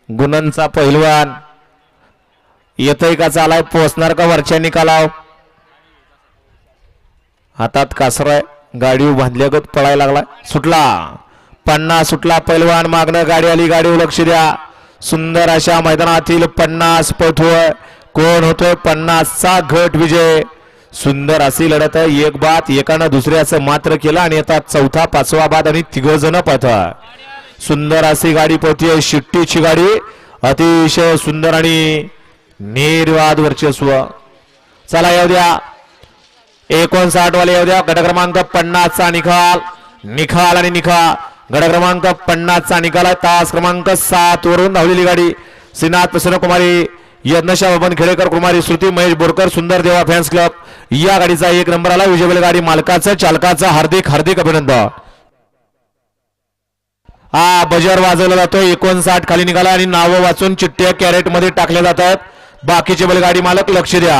गुणनचा पहिलवान येतोय का चालाय पोहोचणार का वरच्या निकालाव हातात कासराय गाडी बांधल्यागत पळायला लागला सुटला 50 सुटला पहिलवान मागणं गाडी आली गाडी लक्ष द्या सुंदर अशा मैदानातील 50 पळतोय कोण होतोय 50चा गट विजय सुंदर अशी लढत एक बात एकानं दुसऱ्याचं मात्र केलं आणि आता चौथा पाचवा बाद आणि तिघ जण पळतोय सुंदर अशी गाडी पळतीये शिट्टीची गाडी अतिशय सुंदर आणि निर्वाद वर्चस्व चला येऊ द्या 59 वाले येऊ द्या गट क्रमांक 50 चा निकाल आणि निकाल गट क्रमांक 50 चा निकाल आहे तास क्रमांक 7 वरून धावलेली गाडी श्रीनाथ प्रसन्न कुमारी यज्ञशा बबन खेडेकर कुमारी श्रुती महेश बोरकर सुंदर देवा फॅन्स क्लब या गाडीचा 1 नंबर आला विजय गाडी मालकाचं चालकाचं हार्दिक हार्दिक अभिनंदन हा बजर वाजवला जातोय 59 खाली निघाला आणि नावं वाचून चिठ्ठ्या कॅरेट मध्ये टाकल्या जातात बाकीचे बैलगाडी मालक लक्ष द्या।